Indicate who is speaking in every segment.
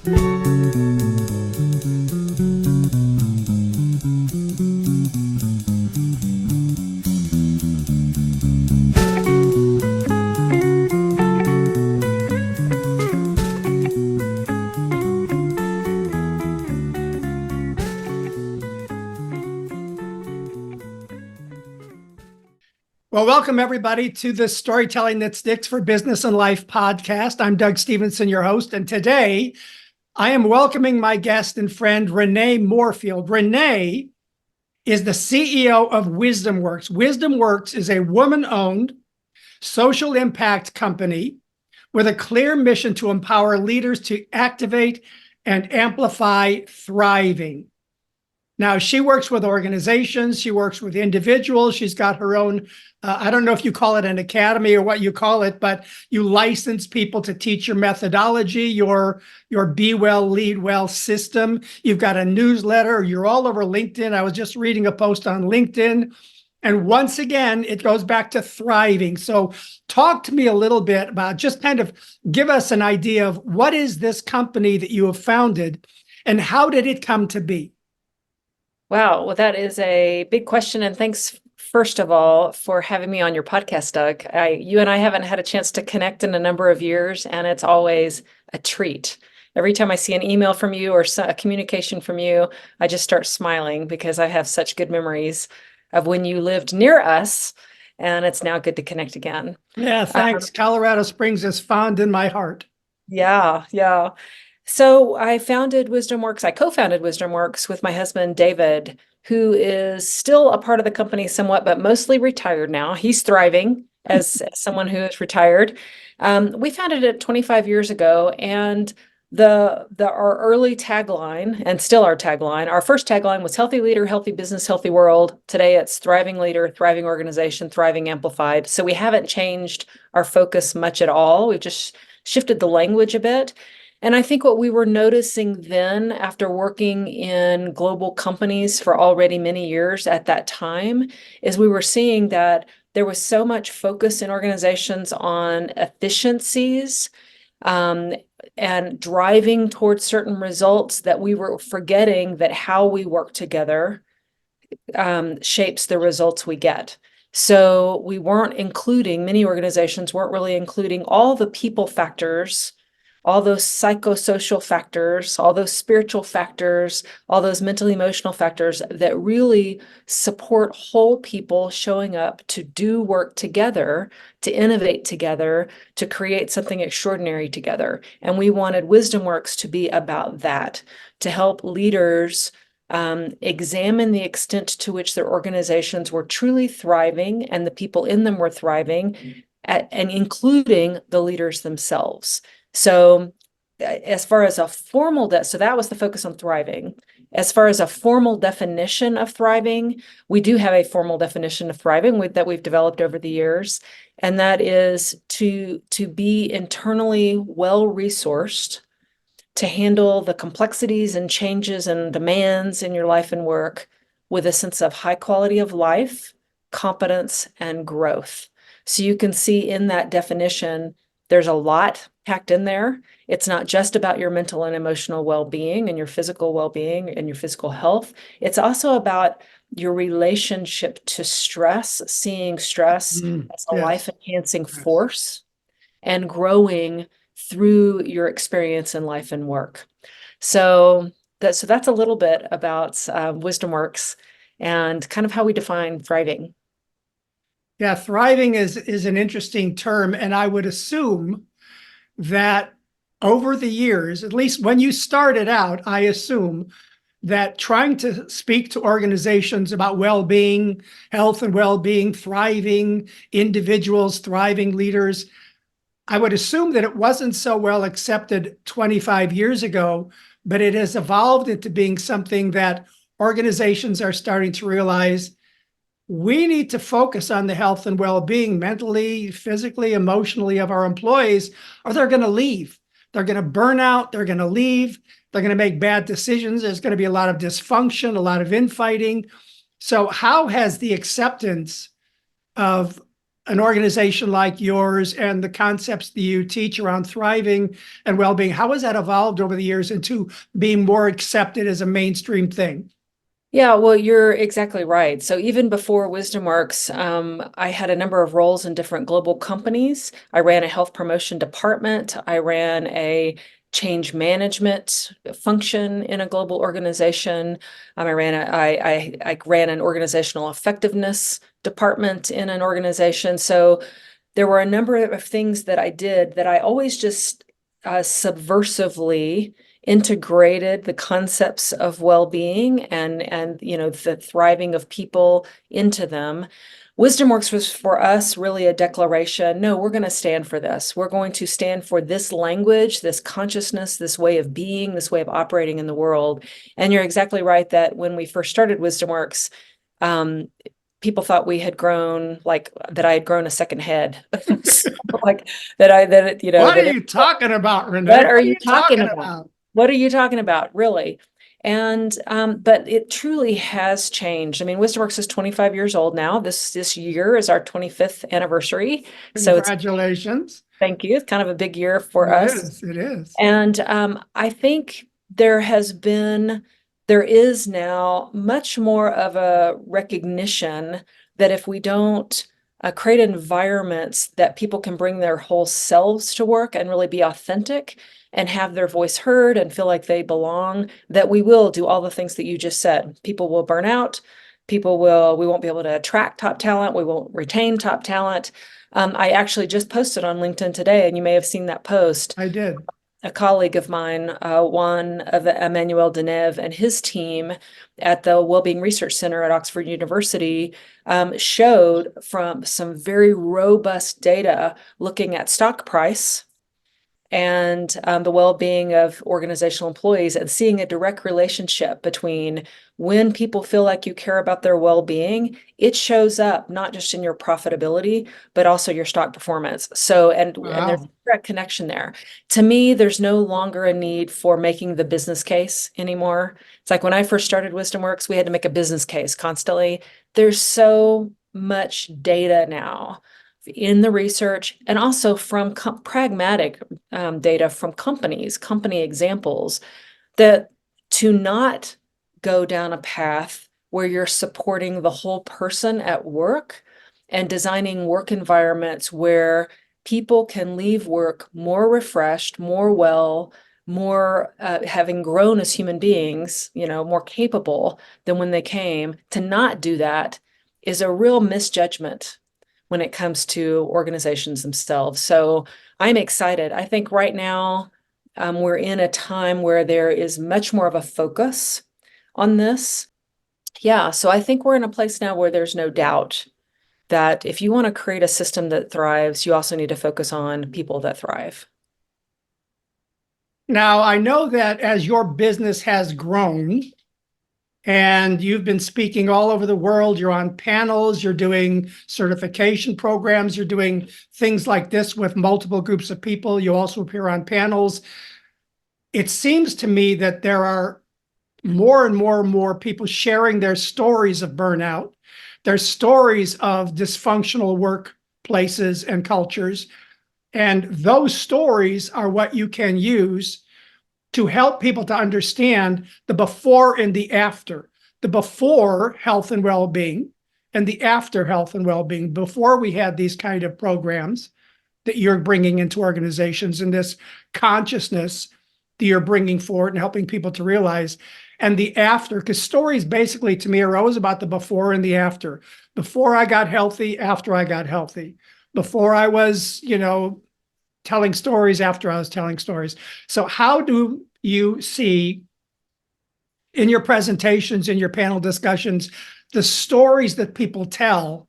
Speaker 1: Well, welcome everybody to the Storytelling That Sticks for Business and Life podcast. I'm Doug Stevenson, your host, and today I am welcoming my guest and friend, Renee Moorefield. Renee is the CEO of Wisdom Works. Wisdom Works is a woman-owned social impact company with a clear mission to empower leaders to activate and amplify thriving. Now, she works with organizations, she works with individuals, she's got her own, I don't know if you call it an academy or what you call it, but you license people to teach your methodology, your Be Well, Lead Well system. You've got a newsletter, you're all over LinkedIn. I was just reading a post on LinkedIn. And once again, it goes back to thriving. So talk to me a little bit about, just kind of give us an idea of what is this company that you have founded and how did it come to be?
Speaker 2: Wow, well, that is a big question. And thanks, first of all, for having me on your podcast, Doug. You and I haven't had a chance to connect in a number of years, and it's always a treat. Every time I see an email from you or a communication from you, I just start smiling because I have such good memories of when you lived near us, and it's now good to connect again.
Speaker 1: Yeah, thanks. Colorado Springs is fond in my heart.
Speaker 2: Yeah. So I co-founded Wisdom Works with my husband, David, who is still a part of the company somewhat, but mostly retired now. He's thriving as someone who is retired. We founded it 25 years ago, and our early tagline, and still our tagline, our first tagline was healthy leader, healthy business, healthy world. Today it's thriving leader, thriving organization, thriving amplified. So we haven't changed our focus much at all. We've just shifted the language a bit. And I think what we were noticing then, after working in global companies for already many years at that time, is we were seeing that there was so much focus in organizations on efficiencies and driving towards certain results that we were forgetting that how we work together shapes the results we get. So many organizations weren't really including all the people factors, all those psychosocial factors, all those spiritual factors, all those mental emotional factors that really support whole people showing up to do work together, to innovate together, to create something extraordinary together. And we wanted Wisdom Works to be about that, to help leaders examine the extent to which their organizations were truly thriving and the people in them were thriving, and including the leaders themselves. So as far as so that was the focus on thriving. As far as a formal definition of thriving, we do have a formal definition of thriving that we've developed over the years, and that is to be internally well-resourced to handle the complexities and changes and demands in your life and work with a sense of high quality of life, competence, and growth. So you can see in that definition, there's a lot packed in there. It's not just about your mental and emotional well-being and your physical well-being and your physical health. It's also about your relationship to stress, seeing stress as a life-enhancing force and growing through your experience in life and work. So that's a little bit about Wisdom Works and kind of how we define thriving.
Speaker 1: Yeah, thriving is an interesting term, and I would assume that over the years, at least when you started out, I assume that trying to speak to organizations about well-being, health and well-being, thriving individuals, thriving leaders, I would assume that it wasn't so well accepted 25 years ago, but it has evolved into being something that organizations are starting to realize we need to focus on the health and well-being mentally, physically, emotionally of our employees, or they're going to leave. They're going to burn out. They're going to leave. They're going to make bad decisions. There's going to be a lot of dysfunction, a lot of infighting. So how has the acceptance of an organization like yours and the concepts that you teach around thriving and well-being, how has that evolved over the years into being more accepted as a mainstream thing?
Speaker 2: Yeah, well, you're exactly right. So even before WisdomWorks, I had a number of roles in different global companies. I ran a health promotion department. I ran a change management function in a global organization. I ran an organizational effectiveness department in an organization. So there were a number of things that I did that I always just subversively integrated the concepts of well-being and the thriving of people into them. WisdomWorks was for us really a declaration. No, we're going to stand for this. We're going to stand for this language, this consciousness, this way of being, this way of operating in the world. And you're exactly right that when we first started WisdomWorks, people thought we had grown, like that I had grown a second head. Like
Speaker 1: What are you talking about, Renee?
Speaker 2: what are
Speaker 1: What are
Speaker 2: you
Speaker 1: you
Speaker 2: talking
Speaker 1: talking
Speaker 2: about?
Speaker 1: about?
Speaker 2: What are you talking about, really? And but it truly has changed. I mean, WisdomWorks is 25 years old now. This year is our 25th anniversary. So it's
Speaker 1: Congratulations.
Speaker 2: thank you. It's kind of a big year for
Speaker 1: It
Speaker 2: us.
Speaker 1: is. It is.
Speaker 2: And I think there is now much more of a recognition that if we don't create environments that people can bring their whole selves to work and really be authentic and have their voice heard and feel like they belong, that we will do all the things that you just said. People will burn out. We won't be able to attract top talent. We won't retain top talent. I actually just posted on LinkedIn today, and you may have seen that post.
Speaker 1: I did.
Speaker 2: A colleague of mine, Juan of Emmanuel Deneuve, and his team at the Wellbeing Research Center at Oxford University showed from some very robust data looking at stock price and the well-being of organizational employees and seeing a direct relationship between when people feel like you care about their well-being, it shows up not just in your profitability, but also your stock performance. So, and there's a direct connection there. To me, there's no longer a need for making the business case anymore. It's like when I first started WisdomWorks, we had to make a business case constantly. There's so much data now in the research and also from pragmatic data from company examples, that to not go down a path where you're supporting the whole person at work and designing work environments where people can leave work more refreshed, more well, more having grown as human beings, more capable than when they came. To not do that is a real misjudgment when it comes to organizations themselves. So I'm excited. I think right now we're in a time where there is much more of a focus on this. Yeah, so I think we're in a place now where there's no doubt that if you want to create a system that thrives, you also need to focus on people that thrive.
Speaker 1: Now, I know that as your business has grown, and you've been speaking all over the world. You're on panels, you're doing certification programs, you're doing things like this with multiple groups of people. You also appear on panels. It seems to me that there are more and more and more people sharing their stories of burnout, their stories of dysfunctional workplaces and cultures. And those stories are what you can use to help people to understand the before and the after, the before health and well-being and the after health and well-being, before we had these kind of programs that you're bringing into organizations and this consciousness that you're bringing forward and helping people to realize, and the after, because stories basically to me are always about the before and the after. Before I got healthy, after I got healthy, before I was, telling stories, after I was telling stories. So how do you see in your presentations, in your panel discussions, the stories that people tell,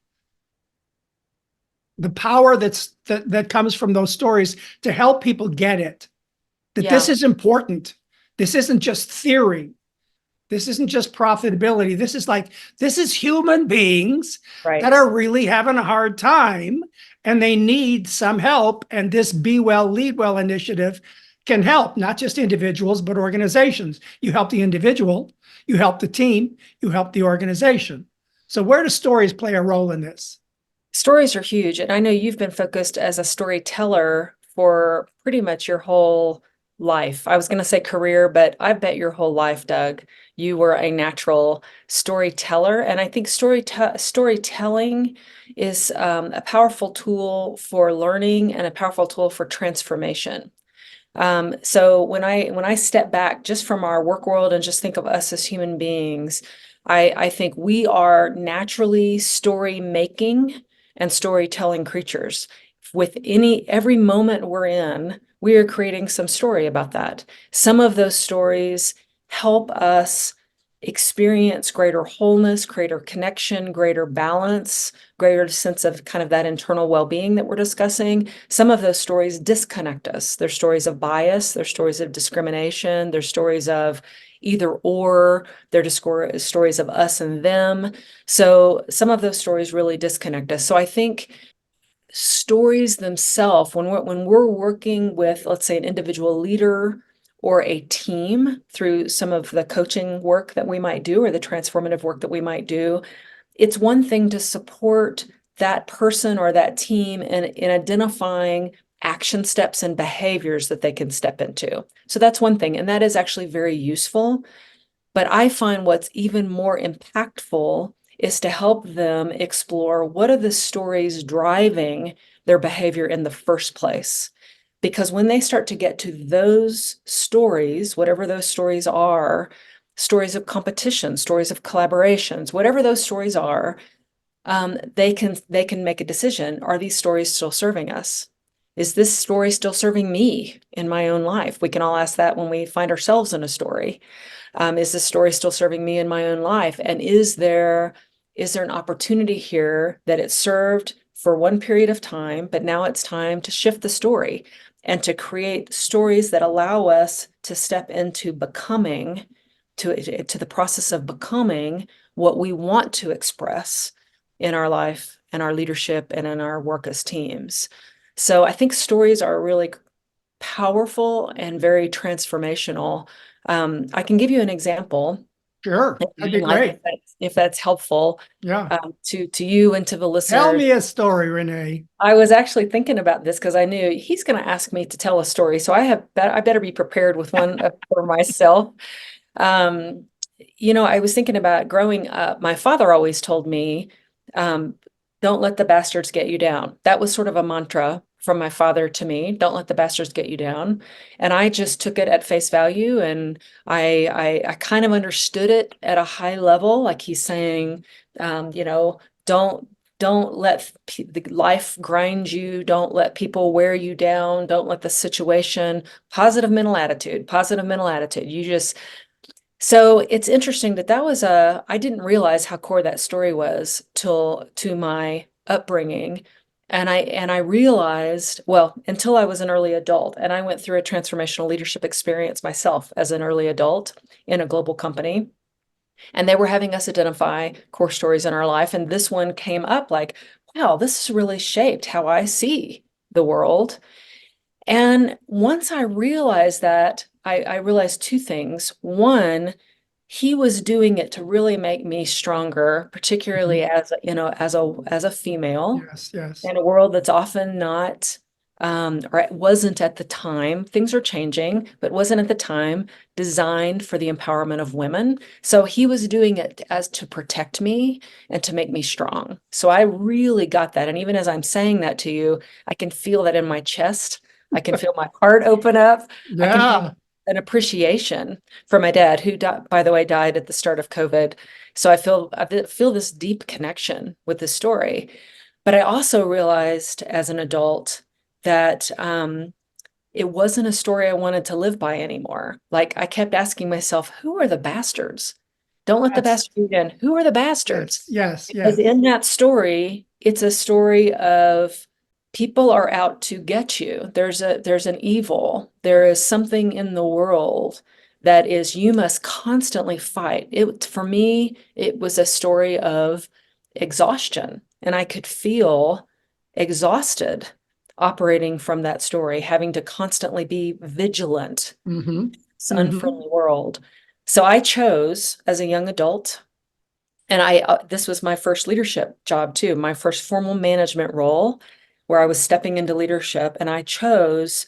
Speaker 1: the power that comes from those stories to help people get it, that this is important. This isn't just theory. This isn't just profitability. This is human beings that are really having a hard time and they need some help. And this Be Well, Lead Well initiative can help, not just individuals, but organizations. You help the individual, you help the team, you help the organization. So where do stories play a role in this?
Speaker 2: Stories are huge. And I know you've been focused as a storyteller for pretty much your whole life. I was going to say career, but I bet your whole life, Doug, you were a natural storyteller. And I think storytelling is a powerful tool for learning and a powerful tool for transformation. So when I step back just from our work world and just think of us as human beings, I think we are naturally story making and storytelling creatures. With every moment we're in, we are creating some story about that. Some of those stories help us experience greater wholeness, greater connection, greater balance, greater sense of kind of that internal well-being that we're discussing. Some of those stories disconnect us. They're stories of bias, they're stories of discrimination, they're stories of either or, they're stories of us and them. So some of those stories really disconnect us. So I think stories themselves, when we're working with, let's say, an individual leader or a team through some of the coaching work that we might do or the transformative work that we might do, it's one thing to support that person or that team in identifying action steps and behaviors that they can step into. So that's one thing, and that is actually very useful. But I find what's even more impactful is to help them explore what are the stories driving their behavior in the first place. Because when they start to get to those stories, whatever those stories are, stories of competition, stories of collaborations, whatever those stories are, they can make a decision. Are these stories still serving us? Is this story still serving me in my own life? We can all ask that when we find ourselves in a story. Is this story still serving me in my own life? And is there an opportunity here that it served for one period of time, but now it's time to shift the story and to create stories that allow us to step into becoming, to the process of becoming what we want to express in our life and our leadership and in our work as teams. So I think stories are really powerful and very transformational. I can give you an example.
Speaker 1: Sure, that'd be
Speaker 2: Again, like
Speaker 1: great.
Speaker 2: if that's helpful
Speaker 1: Yeah.
Speaker 2: to you and to the
Speaker 1: Tell
Speaker 2: listeners.
Speaker 1: me a story, Renee.
Speaker 2: I was actually thinking about this because I knew he's going to ask me to tell a story, so I better be prepared with one for myself. Um, I was thinking about growing up. My father always told me, um, don't let the bastards get you down. That was sort of a mantra from my father to me. Don't let the bastards get you down. And I just took it at face value, and I kind of understood it at a high level. Like he's saying, don't let the life grind you. Don't let people wear you down. Don't let the situation, positive mental attitude. So it's interesting that was I didn't realize how core that story was till to my upbringing. And I realized, well, until I was an early adult, and I went through a transformational leadership experience myself as an early adult in a global company. And they were having us identify core stories in our life. And this one came up like, wow, this has really shaped how I see the world. And once I realized that, I realized two things. One, he was doing it to really make me stronger, particularly
Speaker 1: Mhm.
Speaker 2: as a female
Speaker 1: Yes, yes.
Speaker 2: in a world that's often not, or it wasn't at the time, things are changing, but wasn't at the time designed for the empowerment of women. So he was doing it as to protect me and to make me strong. So I really got that. And even as I'm saying that to you, I can feel that in my chest. I can feel my heart open up. I can feel
Speaker 1: Yeah.
Speaker 2: an appreciation for my dad, who, by the way, died at the start of COVID. So I feel this deep connection with the story. But I also realized as an adult that it wasn't a story I wanted to live by anymore. Like I kept asking myself, who are the bastards? Don't let the
Speaker 1: That's
Speaker 2: bastards in. Who are the bastards?
Speaker 1: yes, yes,
Speaker 2: Because
Speaker 1: yes.
Speaker 2: in that story, it's a story of people are out to get you. There's an evil. There is something in the world that is you must constantly fight. It for me, it was a story of exhaustion, and I could feel exhausted operating from that story, having to constantly be vigilant.
Speaker 1: Mm-hmm.
Speaker 2: It's an
Speaker 1: Mm-hmm.
Speaker 2: unfriendly world. So I chose as a young adult And this was my first leadership job too, my first formal management role where I was stepping into leadership, and I choose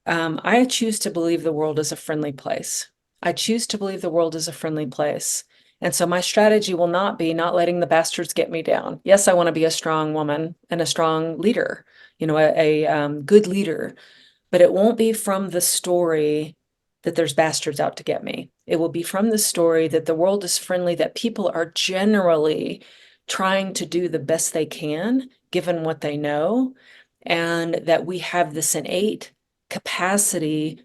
Speaker 2: to believe the world is a friendly place. I choose to believe the world is a friendly place. And so my strategy will not be not letting the bastards get me down. Yes, I want to be a strong woman and a strong leader, a good leader, but it won't be from the story that there's bastards out to get me. It will be from the story that the world is friendly, that people are generally trying to do the best they can, given what they know, and that we have this innate capacity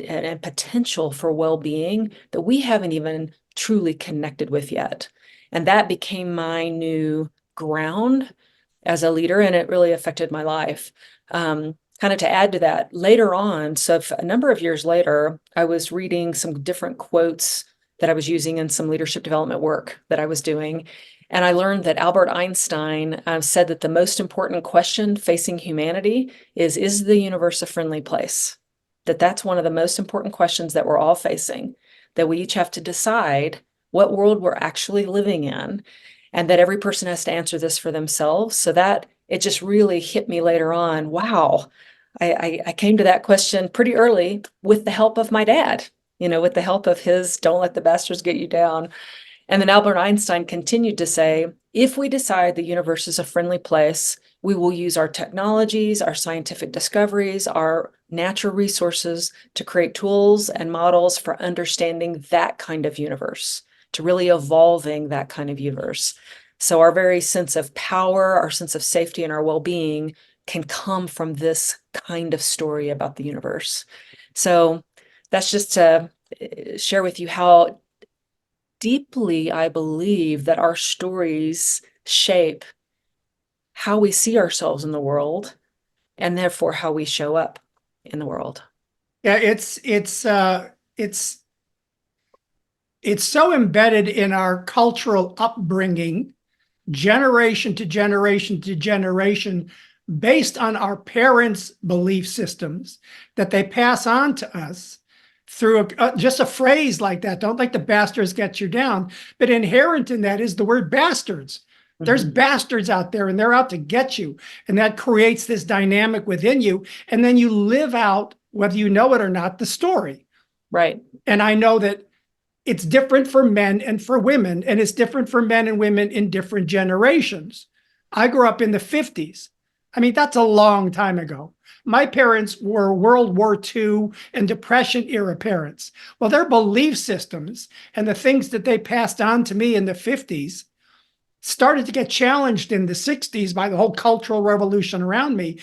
Speaker 2: and potential for well-being that we haven't even truly connected with yet. And that became my new ground as a leader, and it really affected my life. Kind of to add to that, later on, so a number of years later, I was reading some different quotes that I was using in some leadership development work that I was doing. And I learned that Albert Einstein said that the most important question facing humanity is the universe a friendly place? That's one of the most important questions that we're all facing, that we each have to decide what world we're actually living in, and that every person has to answer this for themselves. So that it just really hit me later on. Wow. I came to that question pretty early with the help of my dad, with the help of his "don't let the bastards get you down." And then Albert Einstein continued to say, if we decide the universe is a friendly place, we will use our technologies, our scientific discoveries, our natural resources to create tools and models for understanding that kind of universe, to really evolving that kind of universe. So our very sense of power, our sense of safety, and our well-being can come from this kind of story about the universe. So that's just to share with you how deeply I believe that our stories shape how we see ourselves in the world, and therefore how we show up in the world.
Speaker 1: Yeah, it's so embedded in our cultural upbringing, generation to generation to generation, based on our parents' belief systems that they pass on to us through just a phrase like that. Don't let the bastards get you down. But inherent in that is the word bastards. There's bastards out there and they're out to get you. And that creates this dynamic within you. And then you live out, whether you know it or not, the story.
Speaker 2: Right.
Speaker 1: And I know that it's different for men and for women, and it's different for men and women in different generations. I grew up in the 50s. I mean, that's a long time ago. My parents were World War II and Depression era parents. Well, their belief systems and the things that they passed on to me in the 50s started to get challenged in the 60s by the whole cultural revolution around me.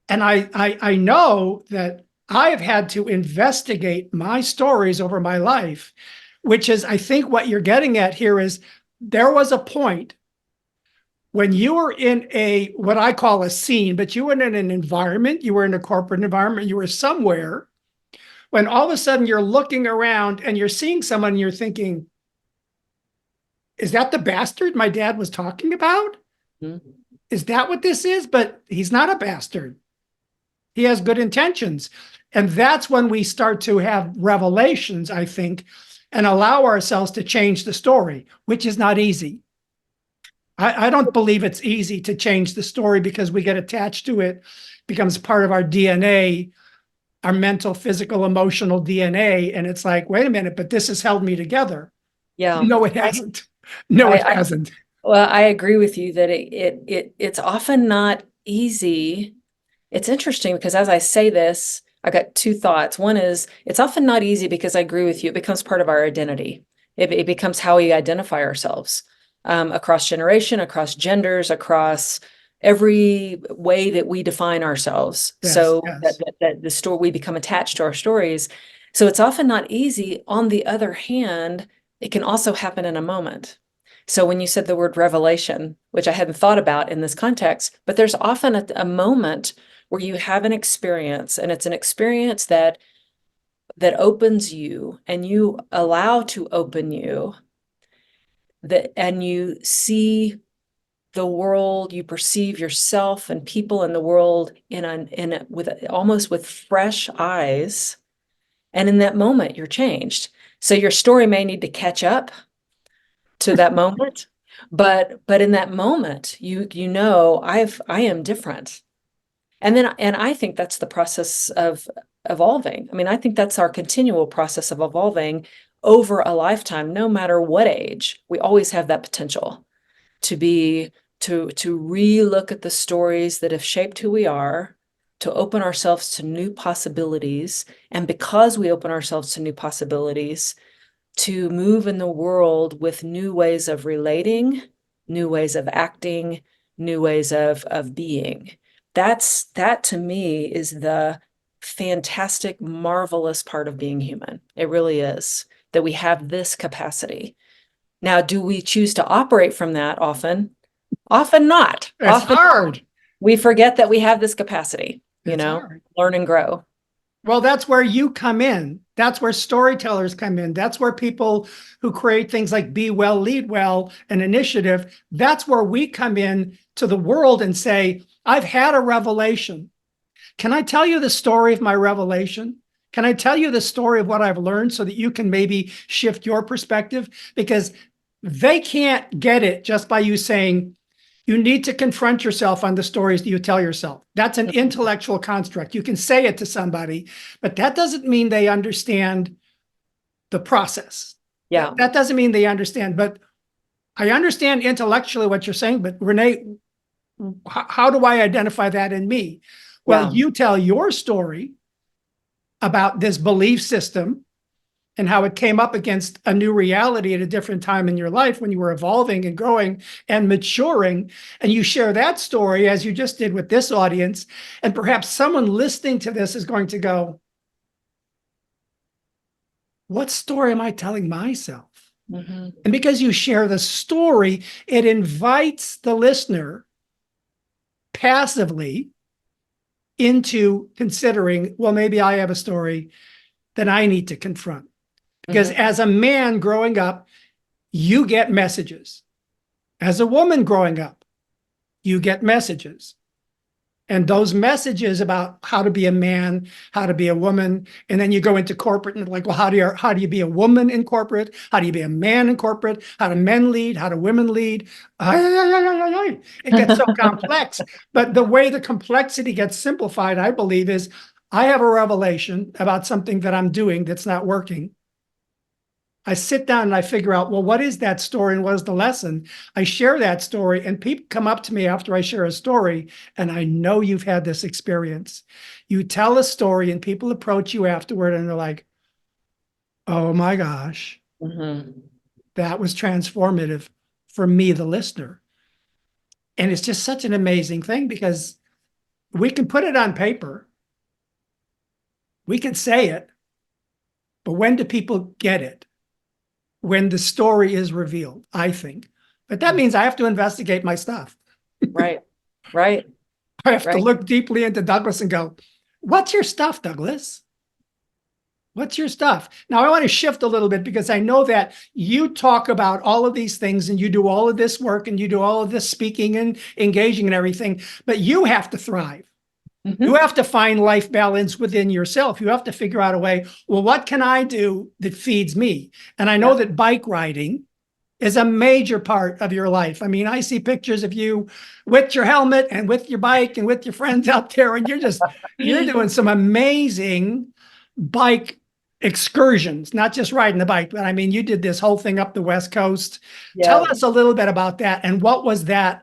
Speaker 1: And I know that I have had to investigate my stories over my life, which is, I think what you're getting at here is there was a point when you were in what I call a scene, but you were in an environment, you were in a corporate environment, you were somewhere, when all of a sudden you're looking around and you're seeing someone and you're thinking, is that the bastard my dad was talking about?
Speaker 2: Mm-hmm.
Speaker 1: Is that what this is? But he's not a bastard. He has good intentions. And that's when we start to have revelations, I think, and allow ourselves to change the story, which is not easy. I don't believe it's easy to change the story because we get attached to it, becomes part of our DNA, our mental, physical, emotional DNA. And it's like, wait a minute, but this has held me together.
Speaker 2: Yeah.
Speaker 1: No, it hasn't. No, it hasn't.
Speaker 2: Well, I agree with you that it's often not easy. It's interesting because as I say this, I got two thoughts. One is it's often not easy because I agree with you. It becomes part of our identity. It becomes how we identify ourselves across generation, across genders, across every way that we define ourselves.
Speaker 1: Yes,
Speaker 2: So
Speaker 1: yes.
Speaker 2: that the story, we become attached to our stories. So it's often not easy. On the other hand, it can also happen in a moment. So when you said the word revelation, which I hadn't thought about in this context, but there's often a moment where you have an experience, and it's an experience that opens you and you allow to open you, and you see the world, you perceive yourself and people in the world with almost with fresh eyes. And in that moment, you're changed. So your story may need to catch up to that moment, But in that moment, you know, I am different. And I think that's the process of evolving. I mean, I think that's our continual process of evolving over a lifetime, no matter what age. We always have that potential to be to re-look at the stories that have shaped who we are, to open ourselves to new possibilities. And because we open ourselves to new possibilities, to move in the world with new ways of relating, new ways of acting, new ways of being. That to me is the fantastic, marvelous part of being human. It really is, that we have this capacity. Now, do we choose to operate from that often? Often not.
Speaker 1: It's
Speaker 2: Often
Speaker 1: hard.
Speaker 2: we forget that we have this capacity,
Speaker 1: It's hard.
Speaker 2: learn and grow.
Speaker 1: Well, that's where you come in. That's where storytellers come in. That's where people who create things like Be Well, Lead Well, an initiative, that's where we come in to the world and say, I've had a revelation. Can I tell you the story of my revelation? Can I tell you the story of what I've learned so that you can maybe shift your perspective? Because they can't get it just by you saying, you need to confront yourself on the stories that you tell yourself. That's an intellectual construct. You can say it to somebody, but that doesn't mean they understand the process.
Speaker 2: Yeah.
Speaker 1: That doesn't mean they understand, but I understand intellectually what you're saying, but Renee, how do I identify that in me? Well,
Speaker 2: Yeah.
Speaker 1: you tell your story about this belief system and how it came up against a new reality at a different time in your life when you were evolving and growing and maturing. And you share that story as you just did with this audience. And perhaps someone listening to this is going to go, what story am I telling myself?
Speaker 2: Mm-hmm.
Speaker 1: And because you share the story, it invites the listener passively into considering, well, maybe I have a story that I need to confront. Because as a man growing up, you get messages. As a woman growing up, you get messages. And those messages about how to be a man, how to be a woman, and then you go into corporate and like, well, how do you be a woman in corporate? How do you be a man in corporate? How do men lead? How do women lead? It gets so complex. But the way the complexity gets simplified, I believe, is I have a revelation about something that I'm doing that's not working. I sit down and I figure out, well, what is that story and what is the lesson? I share that story and people come up to me after I share a story, and I know you've had this experience. You tell a story and people approach you afterward and they're like, oh my gosh, that was transformative for me, the listener. And it's just such an amazing thing because we can put it on paper. We can say it, but when do people get it? When the story is revealed, I think. But that means I have to investigate my stuff.
Speaker 2: Right. Right.
Speaker 1: I have to
Speaker 2: Right.
Speaker 1: look deeply into Douglas and go, what's your stuff, Douglas? What's your stuff? Now, I want to shift a little bit because I know that you talk about all of these things and you do all of this work and you do all of this speaking and engaging and everything, but you have to thrive. You have to find life balance within yourself. You have to figure out a way, well, what can I do that feeds me? And I know that bike riding is a major part of your life. I mean, I see pictures of you with your helmet and with your bike and with your friends out there, and you're doing some amazing bike excursions, not just riding the bike, but I mean, you did this whole thing up the West Coast. Tell us a little bit about that. And what was that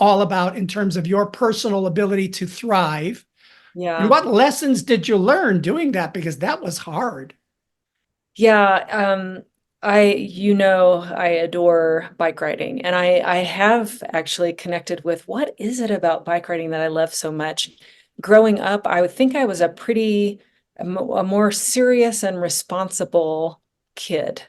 Speaker 1: all about in terms of your personal ability to thrive? And what lessons did you learn doing that? Because that was hard.
Speaker 2: Yeah. I adore bike riding, and I have actually connected with what is it about bike riding that I love so much. Growing up, I would think I was a more serious and responsible kid,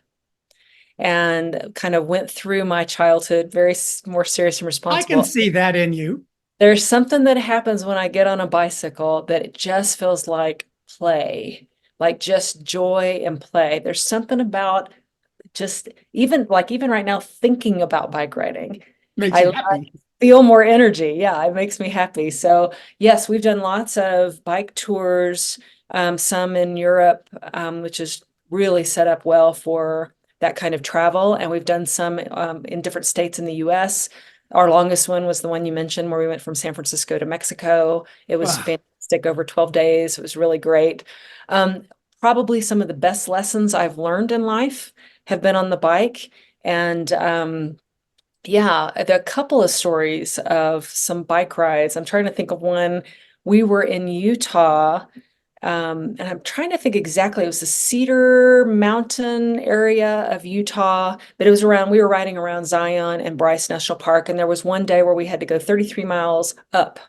Speaker 2: and kind of went through my childhood very more serious and
Speaker 1: I
Speaker 2: responsible.
Speaker 1: can see that in you.
Speaker 2: There's something that happens when I get on a bicycle that it just feels like play, like just joy and play. There's something about just even right now thinking about bike riding.
Speaker 1: Makes you
Speaker 2: I
Speaker 1: happy.
Speaker 2: feel more energy. Yeah, it makes me happy. So yes, we've done lots of bike tours, some in Europe, which is really set up well for that kind of travel. And we've done some in different states in the US. Our longest one was the one you mentioned where we went from San Francisco to Mexico. It was
Speaker 1: Wow.
Speaker 2: fantastic, over 12 days. It was really great. Um, Probably some of the best lessons I've learned in life have been on the bike. And yeah, there are a couple of stories of some bike rides. I'm trying to think of one. We were in Utah, and I'm trying to think exactly. It was the Cedar Mountain area of Utah, but it was around, we were riding around Zion and Bryce National Park, and there was one day where we had to go 33 miles up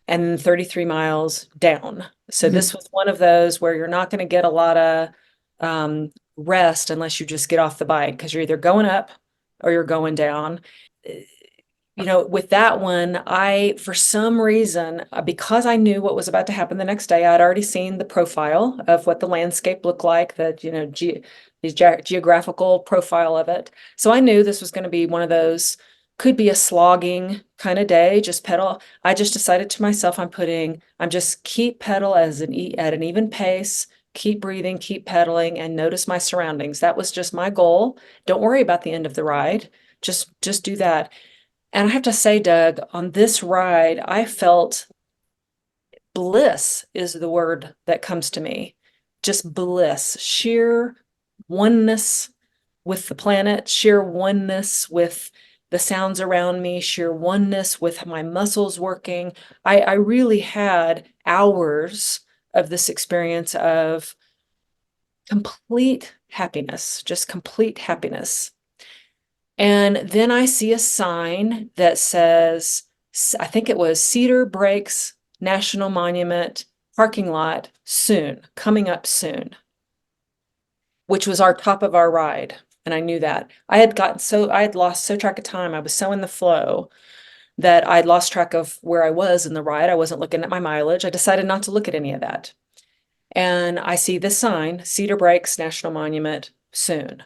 Speaker 2: and 33 miles down. So
Speaker 1: Mhm.
Speaker 2: this was one of those where you're not going to get a lot of rest unless you just get off the bike because you're either going up or you're going down. You know, with that one, for some reason, because I knew what was about to happen the next day, I'd already seen the profile of what the landscape looked like, that, you know, geographical profile of it. So I knew this was going to be one of those, could be a slogging kind of day, just pedal. I just decided to myself, I'm just keep pedal at an even pace, keep breathing, keep pedaling, and notice my surroundings. That was just my goal. Don't worry about the end of the ride. Just do that. And I have to say, Doug, on this ride, I felt bliss is the word that comes to me. Just bliss, sheer oneness with the planet, sheer oneness with the sounds around me, sheer oneness with my muscles working. I really had hours of this experience of complete happiness, just complete happiness. And then I see a sign that says, I think it was Cedar Breaks National Monument parking lot soon, coming up soon, which was our top of our ride. And I knew that. I had lost so track of time. I was so in the flow that I'd lost track of where I was in the ride. I wasn't looking at my mileage. I decided not to look at any of that. And I see this sign, Cedar Breaks National Monument soon.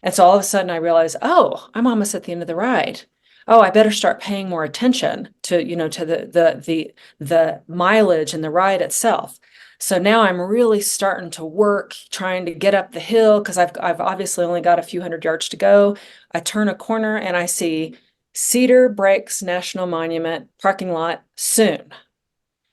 Speaker 2: And so all of a sudden I realize, oh, I'm almost at the end of the ride. Oh, I better start paying more attention to, you know, to the mileage and the ride itself. So now I'm really starting to work, trying to get up the hill because I've obviously only got a few hundred yards to go. I turn a corner and I see Cedar Breaks National Monument parking lot soon.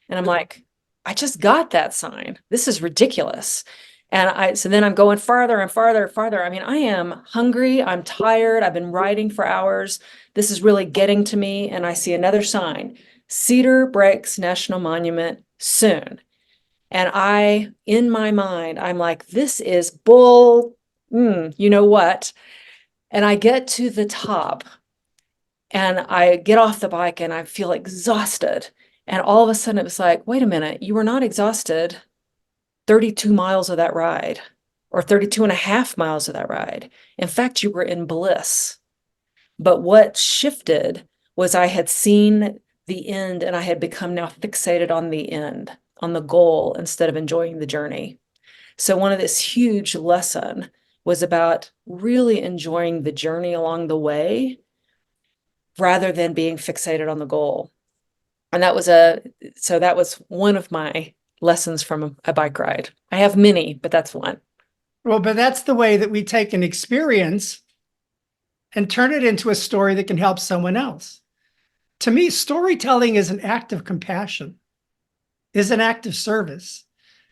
Speaker 2: And I'm like, I just got that sign. This is ridiculous. So then I'm going farther and farther and farther. I mean, I am hungry. I'm tired. I've been riding for hours. This is really getting to me. And I see another sign, Cedar Breaks National Monument soon. And in my mind, I'm like, this is bull. You know what? And I get to the top and I get off the bike and I feel exhausted. And all of a sudden it was like, wait a minute, you were not exhausted 32 miles of that ride or 32 and a half miles of that ride. In fact, you were in bliss. But what shifted was I had seen the end and I had become now fixated on the end, on the goal instead of enjoying the journey. So one of this huge lesson was about really enjoying the journey along the way rather than being fixated on the goal. And that was one of my lessons from a bike ride. I have many, but that's one.
Speaker 1: Well, but that's the way that we take an experience and turn it into a story that can help someone else. To me, storytelling is an act of compassion, is an act of service.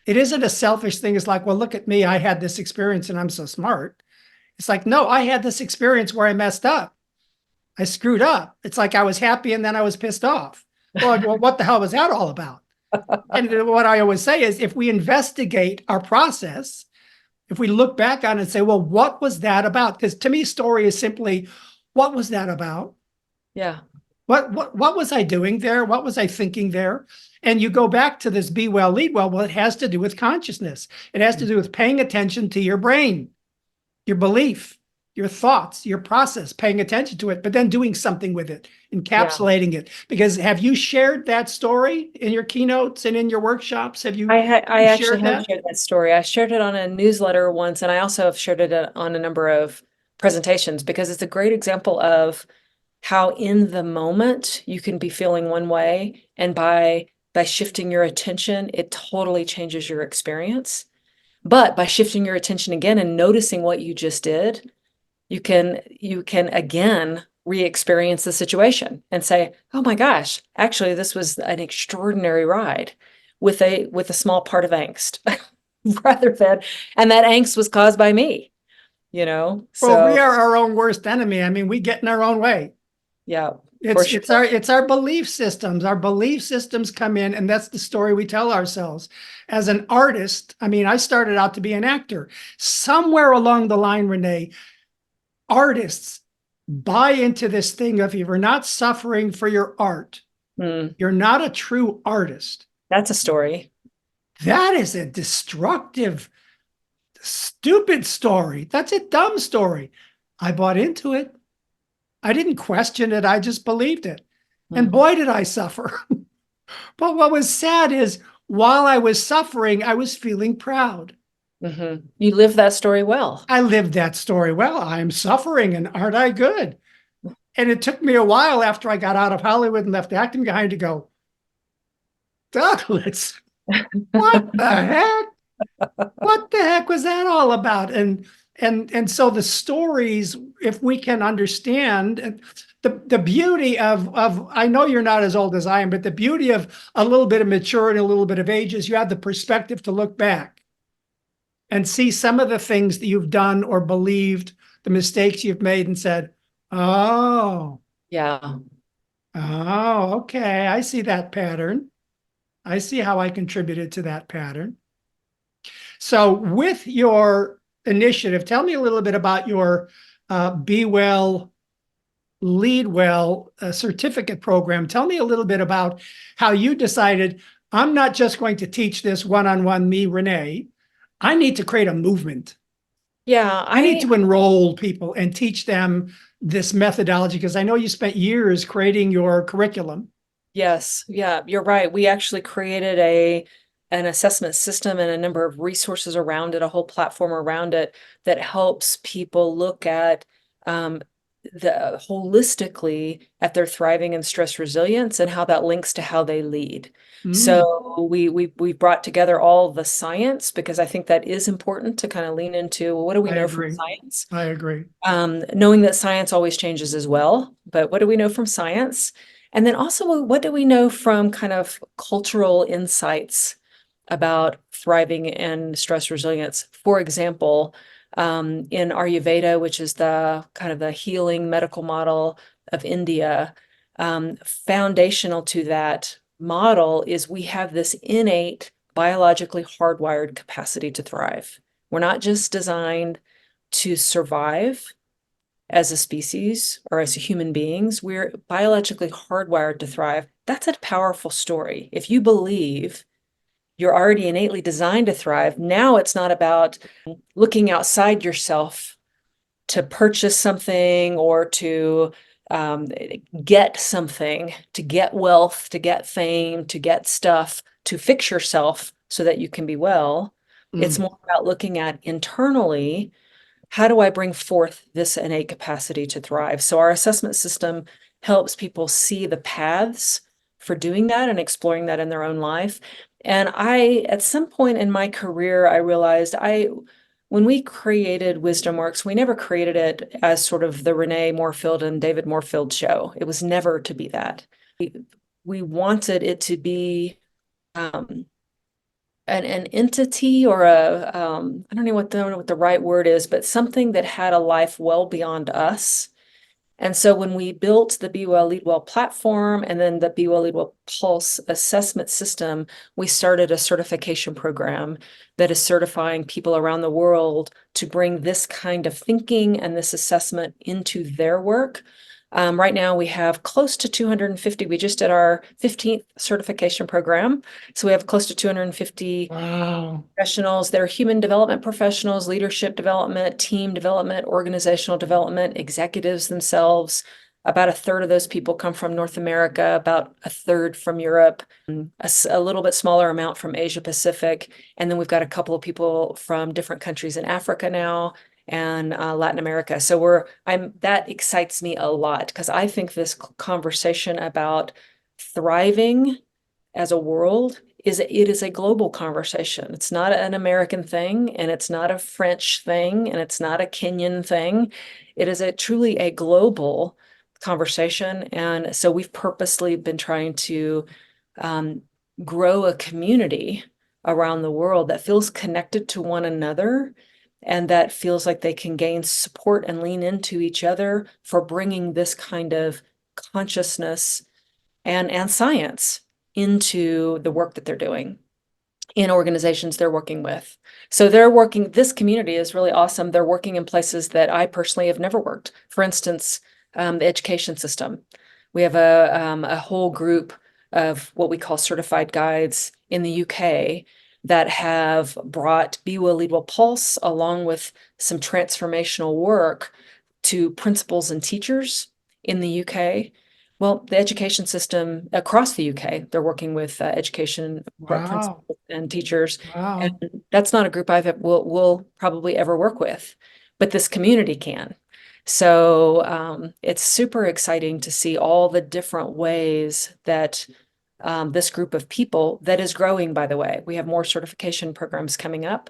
Speaker 1: It isn't a selfish thing. It's like, well, look at me. I had this experience and I'm so smart. It's like, no, I had this experience where I messed up. I screwed up. It's like I was happy and then I was pissed off. Well, what the hell was that all about? And what I always say is if we investigate our process, if we look back on it and say, well, what was that about? Because to me, story is simply, what was that about?
Speaker 2: Yeah.
Speaker 1: What was I doing there? What was I thinking there? And you go back to this be well, lead well. Well, it has to do with consciousness. It has to do with paying attention to your brain, your belief, your thoughts, your process, paying attention to it, but then doing something with it,
Speaker 2: Yeah.
Speaker 1: encapsulating it. Because have you shared that story in your keynotes and in your workshops? Have you
Speaker 2: I actually
Speaker 1: shared
Speaker 2: have
Speaker 1: that?
Speaker 2: shared that story. I shared it on a newsletter once, and I also have shared it on a number of presentations because it's a great example of how in the moment you can be feeling one way, and by shifting your attention, it totally changes your experience. But by shifting your attention again and noticing what you just did, you can again re-experience the situation and say, oh my gosh, actually this was an extraordinary ride with a small part of angst rather than, and that angst was caused by me,
Speaker 1: Well, we
Speaker 2: so
Speaker 1: are our own worst enemy. I mean, we get in our own way.
Speaker 2: yeah, for sure.
Speaker 1: It's our belief systems. Our belief systems come in, and that's the story we tell ourselves. As an artist, I mean, I started out to be an actor. Somewhere along the line, Renee, artists buy into this thing of, if you're not suffering for your art, you're not a true artist.
Speaker 2: That's a story.
Speaker 1: That is a destructive, stupid story. That's a dumb story. I bought into it. I didn't question it. I just believed it. And boy, did I suffer. But what was sad is, while I was suffering, I was feeling proud.
Speaker 2: You live that story well.
Speaker 1: I lived that story well. I'm suffering, and aren't I good? And it took me a while after I got out of Hollywood and left acting behind to go, Douglas, what the heck? What the heck was that all about? And so the stories, if we can understand the beauty of I know you're not as old as I am, but the beauty of a little bit of maturity, a little bit of age, is you have the perspective to look back and see some of the things that you've done or believed, the mistakes you've made, and said, oh,
Speaker 2: Yeah.
Speaker 1: oh, okay, I see that pattern. I see how I contributed to that pattern. So with your initiative, tell me a little bit about your Be Well, Lead Well certificate program. Tell me a little bit about how you decided, I'm not just going to teach this one-on-one, me, Renee. I need to create a movement.
Speaker 2: Yeah,
Speaker 1: I need to enroll people and teach them this methodology, because I know you spent years creating your curriculum.
Speaker 2: Yes, yeah, you're right. We actually created an assessment system and a number of resources around it, a whole platform around it that helps people look at the holistically at their thriving and stress resilience and how that links to how they lead. So we brought together all the science, because I think that is important to kind of lean into, well, what do we
Speaker 1: I
Speaker 2: know from
Speaker 1: agree.
Speaker 2: science?
Speaker 1: I agree.
Speaker 2: Knowing that science always changes as well, but what do we know from science? And then also, what do we know from kind of cultural insights about thriving and stress resilience? For example, in Ayurveda, which is the kind of the healing medical model of India, foundational to that model is we have this innate, biologically hardwired capacity to thrive. We're not just designed to survive as a species or as human beings. We're biologically hardwired to thrive. That's a powerful story. If you believe you're already innately designed to thrive, now it's not about looking outside yourself to purchase something or to get something, to get wealth, to get fame, to get stuff, to fix yourself so that you can be well. It's more about looking at internally, how do I bring forth this innate capacity to thrive? So our assessment system helps people see the paths for doing that and exploring that in their own life. And at some point in my career, I realized when we created WisdomWorks, we never created it as sort of the Renee Moorefield and David Moorefield show. It was never to be that. We wanted it to be an entity or I don't know what the right word is, but something that had a life well beyond us. And so when we built the Be Well, Lead Well platform and then the Be Well, Lead Well Pulse assessment system, we started a certification program that is certifying people around the world to bring this kind of thinking and this assessment into their work. Right now we have close to 250. We just did our 15th certification program. So we have close to 250 professionals. They're human development professionals, leadership development, team development, organizational development, executives themselves. About a third of those people come from North America, about a third from Europe, a little bit smaller amount from Asia Pacific. And then we've got a couple of people from different countries in Africa now and Latin America. So that excites me a lot, because I think this conversation about thriving as a world it is a global conversation. It's not an American thing, and it's not a French thing, and it's not a Kenyan thing. It is truly a global conversation. And so we've purposely been trying to um, grow a community around the world that feels connected to one another and that feels like they can gain support and lean into each other for bringing this kind of consciousness and science into the work that they're doing in organizations they're working with. So this community is really awesome. They're working in places that I personally have never worked. For instance, the education system. We have a whole group of what we call certified guides in the UK that have brought Be Well, Lead Well Pulse along with some transformational work to principals and teachers in the UK. Well, the education system across the UK, they're working with education
Speaker 1: Wow.
Speaker 2: principals and teachers, and
Speaker 1: Wow.
Speaker 2: that's not a group will probably ever work with, but this community can. So it's super exciting to see all the different ways that this group of people that is growing, by the way, we have more certification programs coming up,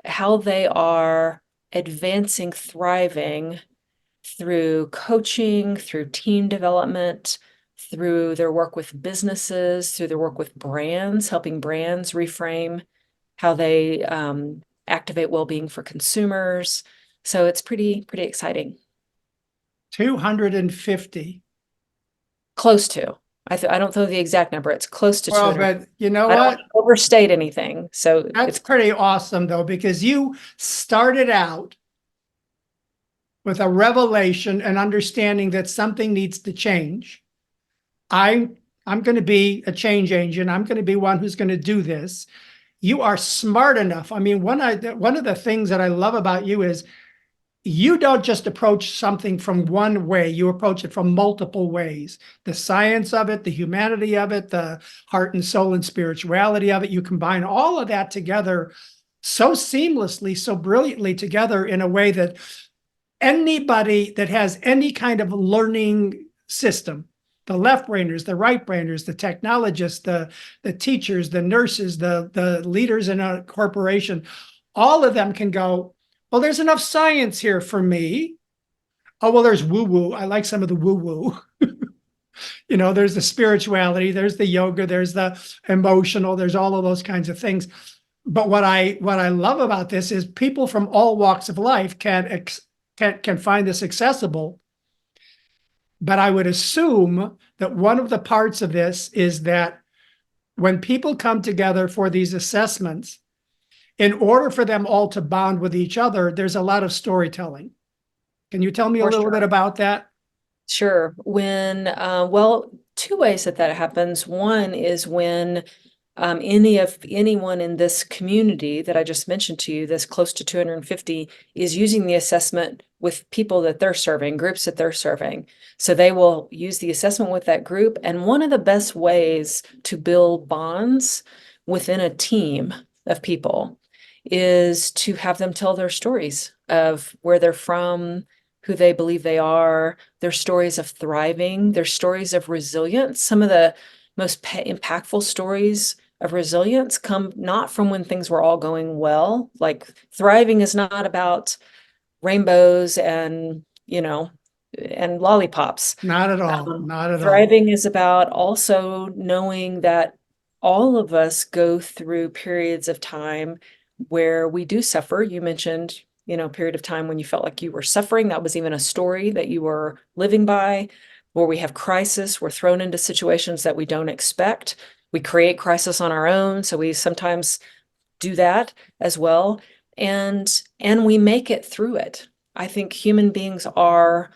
Speaker 2: how they are advancing, thriving through coaching, through team development, through their work with businesses, through their work with brands, helping brands reframe how they activate well-being for consumers. So it's pretty exciting.
Speaker 1: 250.
Speaker 2: Close to. I don't know the exact number. It's close to
Speaker 1: Well,
Speaker 2: 200.
Speaker 1: but you know
Speaker 2: I don't want
Speaker 1: what?
Speaker 2: to overstate anything. So
Speaker 1: That's
Speaker 2: it's
Speaker 1: pretty awesome, though, because you started out with a revelation and understanding that something needs to change. I'm going to be a change agent. I'm going to be one who's going to do this. You are smart enough. I mean, one of the things that I love about you is you don't just approach something from one way, you approach it from multiple ways. The science of it, the humanity of it, the heart and soul and spirituality of it. You combine all of that together so seamlessly, so brilliantly together in a way that anybody that has any kind of learning system, the left brainers, the right brainers, the technologists, the teachers, the nurses, the leaders in a corporation, all of them can go, well, there's enough science here for me. Oh, well, there's woo woo. I like some of the woo woo. There's the spirituality, there's the yoga, there's the emotional, there's all of those kinds of things. But what I love about this is people from all walks of life can find this accessible. But I would assume that one of the parts of this is that when people come together for these assessments, in order for them all to bond with each other, there's a lot of storytelling. Can you tell me a
Speaker 2: for
Speaker 1: little
Speaker 2: sure.
Speaker 1: bit about that?
Speaker 2: Sure. Well, two ways that happens. One is when anyone in this community that I just mentioned to you, that's close to 250, is using the assessment with people that they're serving, groups that they're serving. So they will use the assessment with that group. And one of the best ways to build bonds within a team of people is to have them tell their stories of where they're from, who they believe they are, their stories of thriving, their stories of resilience. Some of the most impactful stories of resilience come not from when things were all going well. Like thriving is not about rainbows and, and lollipops.
Speaker 1: Not at all.
Speaker 2: Um,
Speaker 1: Not at all.
Speaker 2: Thriving is about also knowing that all of us go through periods of time where we do suffer. You mentioned, period of time when you felt like you were suffering. That was even a story that you were living by. Where we have crisis, we're thrown into situations that we don't expect. We create crisis on our own, so we sometimes do that as well. And we make it through it. I think human beings are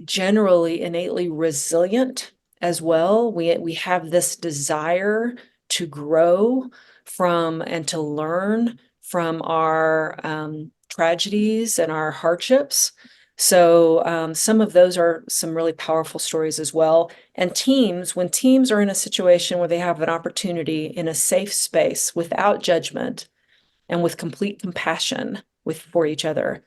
Speaker 2: generally innately resilient as well. We have this desire to grow from and to learn from our tragedies and our hardships. So some of those are some really powerful stories as well. And when teams are in a situation where they have an opportunity in a safe space without judgment and with complete compassion for each other,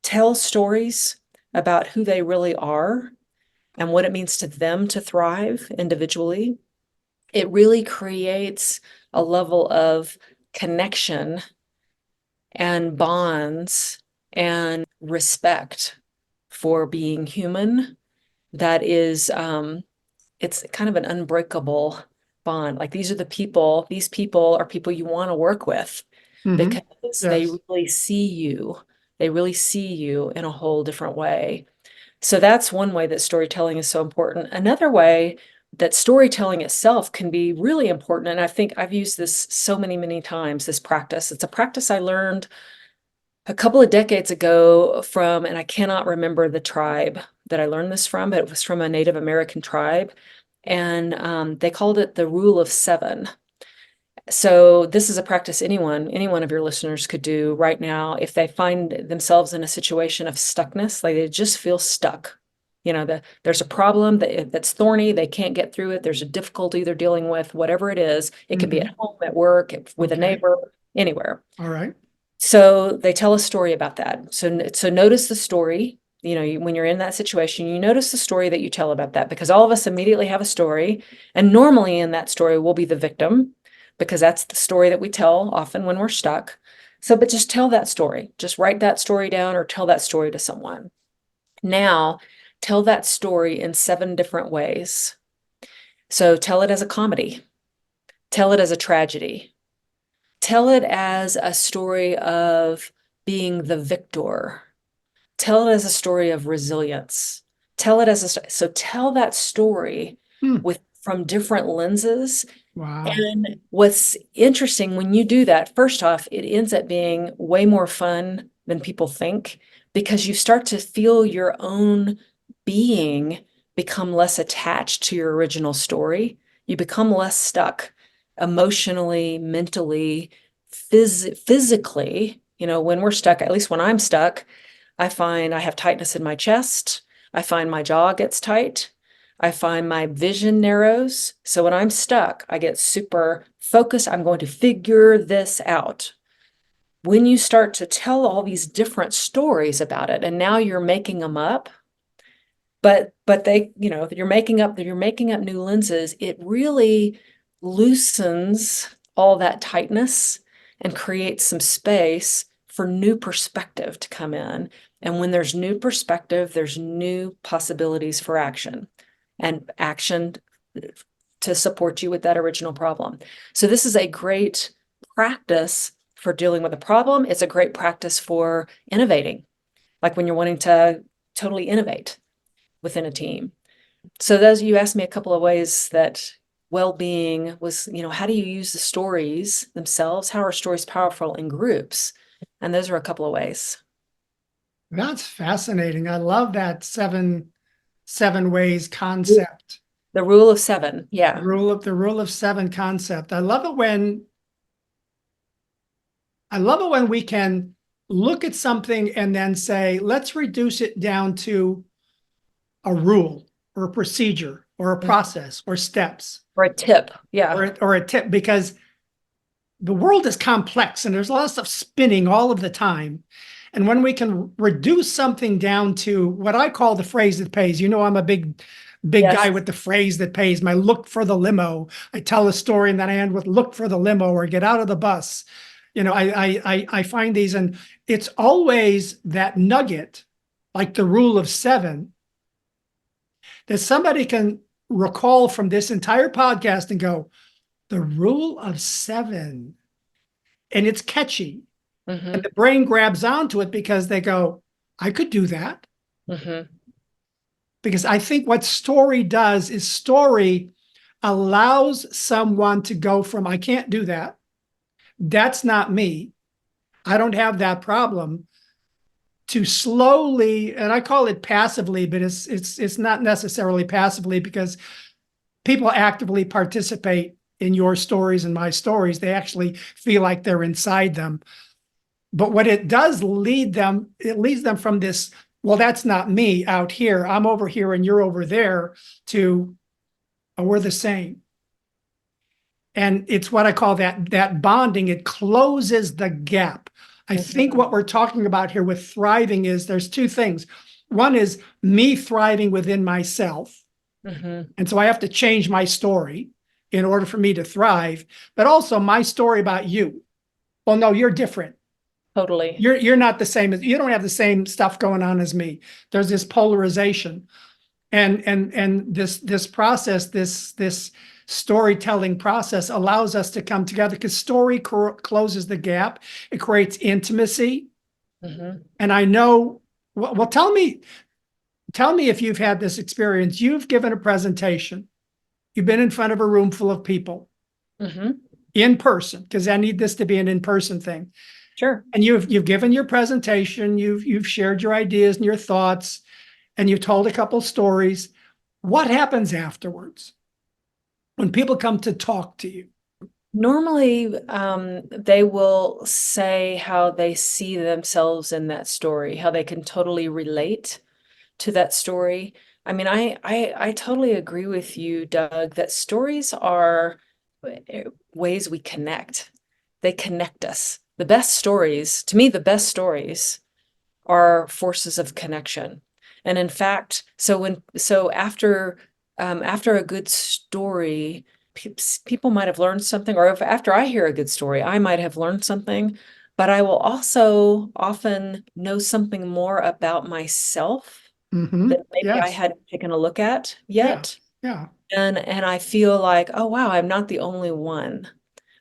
Speaker 2: tell stories about who they really are and what it means to them to thrive individually, it really creates a level of connection and bonds and respect for being human that is it's kind of an unbreakable bond. Like these people are people you want to work with
Speaker 1: Mhm.
Speaker 2: because they
Speaker 1: Yes.
Speaker 2: really see you. They really see you in a whole different way. So that's one way that storytelling is so important. Another way that storytelling itself can be really important, and I think I've used this so many, many times, this practice. It's a practice I learned a couple of decades ago from, and I cannot remember the tribe that I learned this from, but it was from a Native American tribe. And they called it the rule of seven. So this is a practice any one of your listeners could do right now if they find themselves in a situation of stuckness, like they just feel stuck. There's a problem that's thorny, they can't get through it. There's a difficulty they're dealing with, whatever it is. It can be
Speaker 1: Mhm.
Speaker 2: at home, at work, with a
Speaker 1: Okay.
Speaker 2: neighbor, anywhere.
Speaker 1: All right.
Speaker 2: So they tell a story about that. So notice the story. When you're in that situation, you notice the story that you tell about that because all of us immediately have a story. And normally in that story, we'll be the victim because that's the story that we tell often when we're stuck. So, but just tell that story. Just write that story down or tell that story to someone. Now, tell that story in 7 different ways. So tell it as a comedy, tell it as a tragedy, tell it as a story of being the victor. Tell it as a story of resilience. Tell it as so tell that story
Speaker 1: Hmm.
Speaker 2: from different lenses.
Speaker 1: Wow.
Speaker 2: And what's interesting when you do that, first off, it ends up being way more fun than people think because you start to feel your own being become less attached to your original story. You become less stuck emotionally, mentally, physically. When we're stuck, at least when I'm stuck, I find I have tightness in my chest. I find my jaw gets tight. I find my vision narrows. So when I'm stuck, I get super focused. I'm going to figure this out. When you start to tell all these different stories about it, and now you're making them up, but they, you're making up new lenses, it really loosens all that tightness and creates some space for new perspective to come in. And when there's new perspective, there's new possibilities for action and action to support you with that original problem. So this is a great practice for dealing with a problem. It's a great practice for innovating, like when you're wanting to totally innovate within a team. So those you asked me a couple of ways that well-being was, how do you use the stories themselves? How are stories powerful in groups? And those are a couple of ways.
Speaker 1: That's fascinating. I love that seven ways concept.
Speaker 2: The rule of seven. Yeah.
Speaker 1: The rule of seven concept. I love it when we can look at something and then say, let's reduce it down to a rule or a procedure or a process or steps
Speaker 2: Or a tip. Yeah.
Speaker 1: or a tip, because the world is complex and there's a lot of stuff spinning all of the time. And when we can reduce something down to what I call the phrase that pays, I'm a big guy
Speaker 2: Yes.
Speaker 1: with the phrase that pays, my look for the limo. I tell a story and then I end with look for the limo or get out of the bus. I find these, and it's always that nugget, like the rule of seven, that somebody can recall from this entire podcast and go, the rule of seven. And it's catchy. And
Speaker 2: Mm-hmm.
Speaker 1: the brain grabs onto it because they go, I could do that.
Speaker 2: Mm-hmm.
Speaker 1: Because I think what story does is story allows someone to go from, I can't do that. That's not me. I don't have that problem, to slowly, and I call it passively, but it's not necessarily passively because people actively participate in your stories and my stories. They actually feel like they're inside them. But what it does it leads them from this, well, that's not me out here. I'm over here and you're over there, to, oh, we're the same. And it's what I call that bonding. It closes the gap. I think what we're talking about here with thriving is there's 2 things. One is me thriving within myself.
Speaker 2: Mm-hmm.
Speaker 1: And so I have to change my story in order for me to thrive, but also my story about you. Well, no, you're different.
Speaker 2: Totally.
Speaker 1: You're not the same as, you don't have the same stuff going on as me. There's this polarization. And this process, this storytelling process allows us to come together because story closes the gap. It creates intimacy. And I know, well, tell me if you've had this experience. You've given a presentation. You've been in front of a room full of people in person, because I need this to be an in-person thing.
Speaker 2: Sure.
Speaker 1: And you've given your presentation, you've shared your ideas and your thoughts, and you've told a couple stories. What happens afterwards when people come to talk to you?
Speaker 2: Normally, they will say how they see themselves in that story, how they can totally relate to that story. I mean, I totally agree with you, Doug, that stories are ways we connect. They connect us. The best stories, to me, the best stories are forces of connection. And in fact, so after a good story, people might have learned something, or if after I hear a good story, I might have learned something, but I will also often know something more about myself that maybe I
Speaker 1: Yes.
Speaker 2: hadn't taken a look at
Speaker 1: Yeah.
Speaker 2: yet.
Speaker 1: Yeah.
Speaker 2: And I feel like, oh wow, I'm not the only one.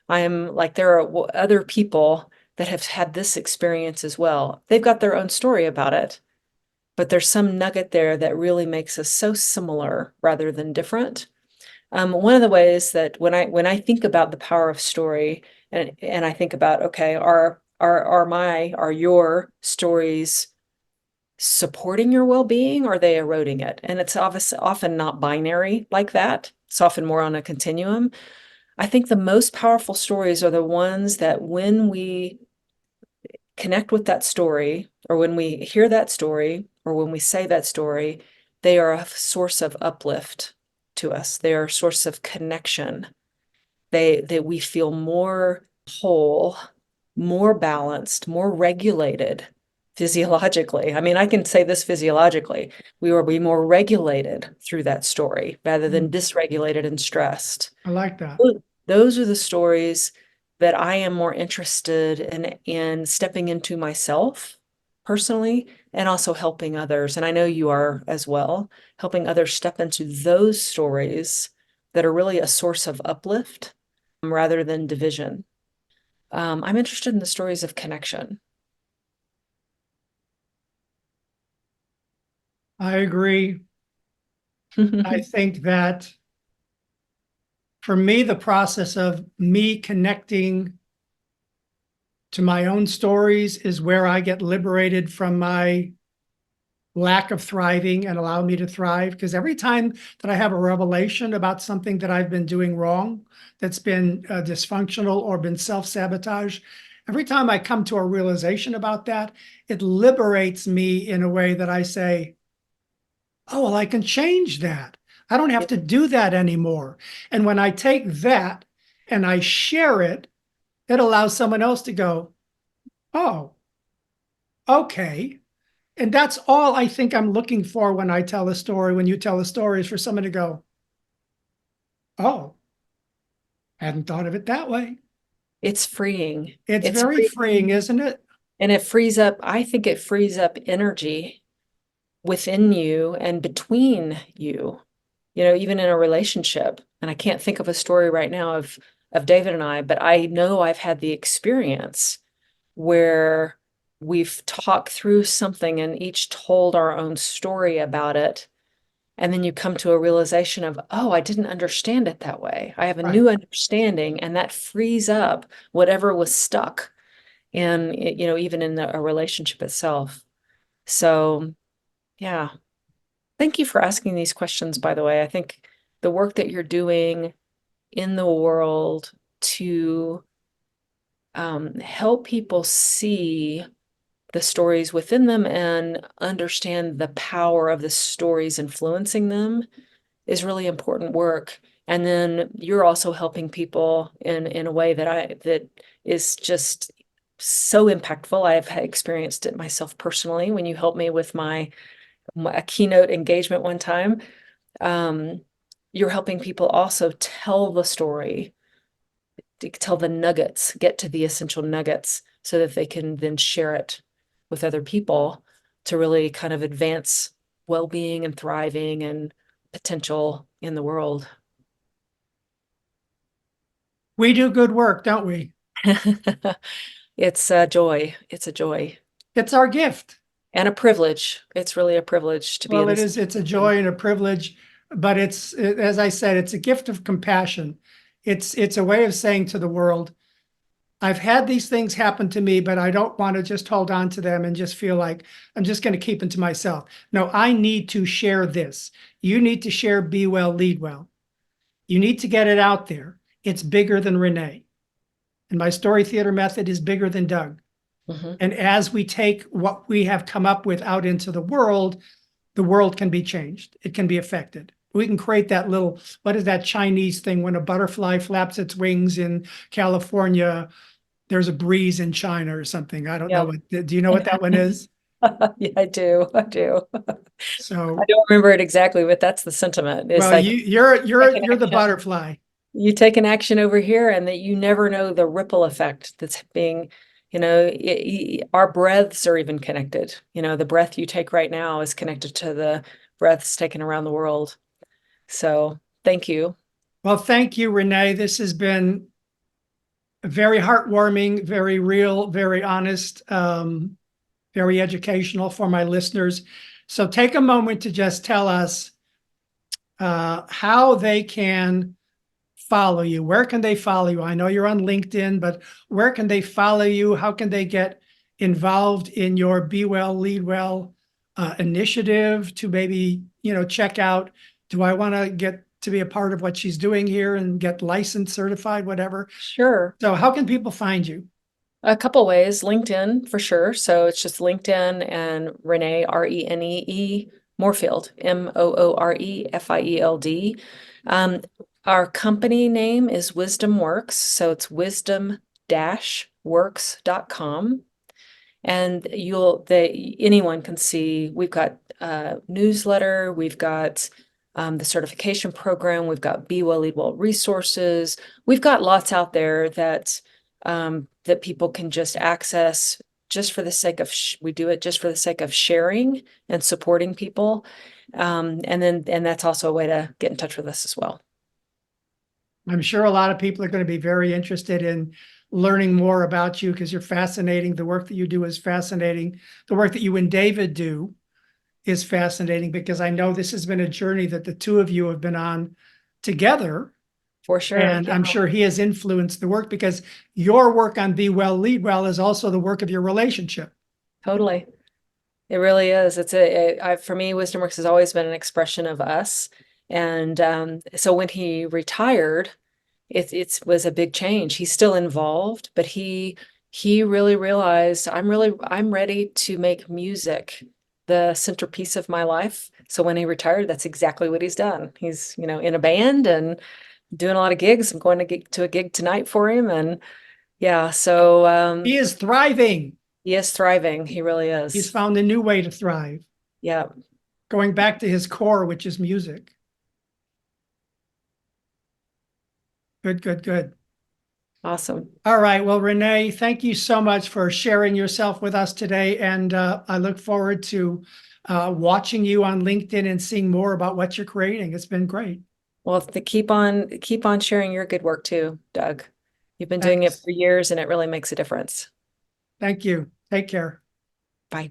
Speaker 2: I'm like, there are other people that have had this experience as well. They've got their own story about it, but there's some nugget there that really makes us so similar rather than different. One of the ways that when I think about the power of story, and I think about, okay, are your stories supporting your well-being, or are they eroding it? And it's often not binary like that. It's often more on a continuum. I think the most powerful stories are the ones that when we connect with that story, or when we hear that story, or when we say that story, they are a source of uplift to us. They are a source of connection. We feel more whole, more balanced, more regulated physiologically. I mean, I can say this physiologically. We will be more regulated through that story rather than dysregulated and stressed.
Speaker 1: I like that.
Speaker 2: Those are the stories that I am more interested in stepping into myself personally, and also helping others. And I know you are as well, helping others step into those stories that are really a source of uplift rather than division. I'm interested in the stories of connection.
Speaker 1: I agree. I think that for me, the process of me connecting to my own stories is where I get liberated from my lack of thriving and allow me to thrive. Because every time that I have a revelation about something that I've been doing wrong, that's been dysfunctional or been self-sabotage, every time I come to a realization about that, it liberates me in a way that I say, oh, well, I can change that. I don't have to do that anymore. And when I take that and I share it, it allows someone else to go, oh, okay. And that's all I think I'm looking for when I tell a story, when you tell a story, is for someone to go, oh, I hadn't thought of it that way.
Speaker 2: It's freeing.
Speaker 1: It's
Speaker 2: It's
Speaker 1: very freeing,
Speaker 2: freeing.
Speaker 1: isn't it?
Speaker 2: And it frees up, I think it frees up energy within you and between you, even in a relationship. And I can't think of a story right now of David and I, but I know I've had the experience where we've talked through something and each told our own story about it. And then you come to a realization of, oh, I didn't understand it that way. I have a
Speaker 1: Right.
Speaker 2: new understanding, and that frees up whatever was stuck in, even in a relationship itself. So, yeah. Thank you for asking these questions, by the way. I think the work that you're doing in the world to help people see the stories within them and understand the power of the stories influencing them is really important work. And then you're also helping people in a way that is just so impactful. I've experienced it myself personally when you helped me with a keynote engagement one time. Um, you're helping people also tell the story, to tell the nuggets, get to the essential nuggets so that they can then share it with other people to really kind of advance well-being and thriving and potential in the world.
Speaker 1: We do good work, don't we?
Speaker 2: It's a joy. It's a joy
Speaker 1: It's our gift.
Speaker 2: and a privilege. It's really a privilege to be in
Speaker 1: Well, it
Speaker 2: this.
Speaker 1: is, it's a joy and a privilege, but as I said, it's a gift of compassion. It's a way of saying to the world, I've had these things happen to me, but I don't want to just hold on to them and just feel like I'm just going to keep them to myself. No, I need to share this. You need to share Be Well, Lead Well. You need to get it out there. It's bigger than Renee. And my story theater method is bigger than Doug.
Speaker 2: Mhm.
Speaker 1: And as we take what we have come up with out into the world can be changed. It can be affected. We can create that little, what is that Chinese thing when a butterfly flaps its wings in California? There's a breeze in China or something. I don't know
Speaker 2: Yep.
Speaker 1: what, do you know what that one is?
Speaker 2: Yeah, I do. I do.
Speaker 1: So,
Speaker 2: I don't remember it exactly, but that's the sentiment. It's
Speaker 1: well,
Speaker 2: like
Speaker 1: you're the butterfly.
Speaker 2: you take an action over here and that you never know the ripple effect that's being, our breaths are even connected. The breath you take right now is connected to the breaths taken around the world. So thank you.
Speaker 1: Well, thank you, Renee. This has been very heartwarming, very real, very honest, very educational for my listeners. So take a moment to just tell us how they can follow you. Where can they follow you? I know you're on LinkedIn, but where can they follow you? How can they get involved in your Be Well, Lead Well initiative to maybe, check out, do I want to get to be a part of what she's doing here and get licensed, certified, whatever?
Speaker 2: Sure.
Speaker 1: So how can people find you?
Speaker 2: A couple ways, LinkedIn for sure. So it's just LinkedIn and Renee, Renee Moorefield, Moorefield. Our company name is Wisdom Works. So it's wisdom-works.com. And anyone can see, we've got a newsletter, we've got the certification program, we've got Be Well, Lead Well resources. We've got lots out there that people can just access just for the sake of, we do it just for the sake of sharing and supporting people. And that's also a way to get in touch with us as well.
Speaker 1: I'm sure a lot of people are going to be very interested in learning more about you because you're fascinating. The work that you do is fascinating. The work that you and David do is fascinating because I know this has been a journey that the two of you have been on together.
Speaker 2: For sure.
Speaker 1: And I'm sure he has influenced the work because your work on Be Well, Lead Well is also the work of your relationship.
Speaker 2: Totally. It really is. For me, Wisdom Works has always been an expression of us. And so when he retired, it was a big change. He's still involved, but he really realized I'm ready to make music the centerpiece of my life. So when he retired, that's exactly what he's done. He's, in a band and doing a lot of gigs. I'm going to a gig tonight for him. And yeah, so
Speaker 1: He is thriving.
Speaker 2: he is thriving. He really is.
Speaker 1: He's found a new way to thrive.
Speaker 2: Yeah.
Speaker 1: Going back to his core, which is music. Good, good, good.
Speaker 2: Awesome.
Speaker 1: All right. Well, Renee, thank you so much for sharing yourself with us today. And I look forward to watching you on LinkedIn and seeing more about what you're creating. It's been great.
Speaker 2: Well, keep on sharing your good work too, Doug. You've been doing it
Speaker 1: Thanks.
Speaker 2: for years and it really makes a difference.
Speaker 1: Thank you. Take care.
Speaker 2: Bye.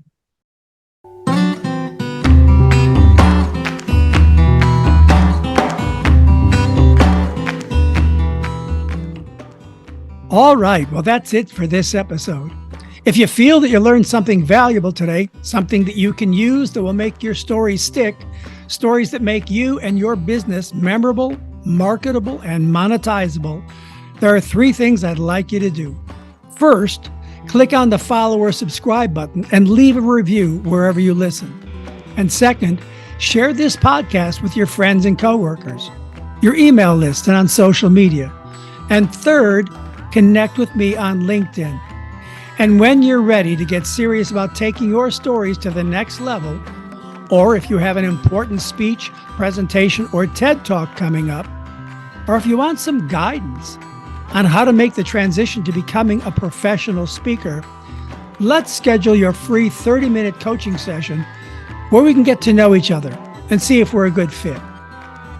Speaker 1: All right. Well, that's it for this episode. If you feel that you learned something valuable today, something that you can use that will make your story stick, stories that make you and your business memorable, marketable, and monetizable, there are 3 things I'd like you to do. First, click on the follow or subscribe button and leave a review wherever you listen. And second, share this podcast with your friends and coworkers, your email list, and on social media. And third, connect with me on LinkedIn. And when you're ready to get serious about taking your stories to the next level, or if you have an important speech, presentation, or TED Talk coming up, or if you want some guidance on how to make the transition to becoming a professional speaker, let's schedule your free 30-minute coaching session where we can get to know each other and see if we're a good fit.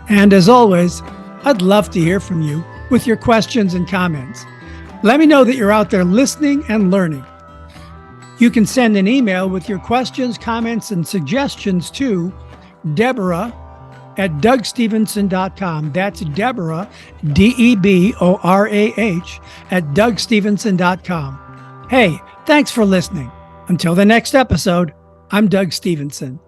Speaker 1: And as always, I'd love to hear from you with your questions and comments. Let me know that you're out there listening and learning. You can send an email with your questions, comments, and suggestions to Deborah@DougStevenson.com. That's Deborah, Deborah, @DougStevenson.com. Hey, thanks for listening. Until the next episode, I'm Doug Stevenson.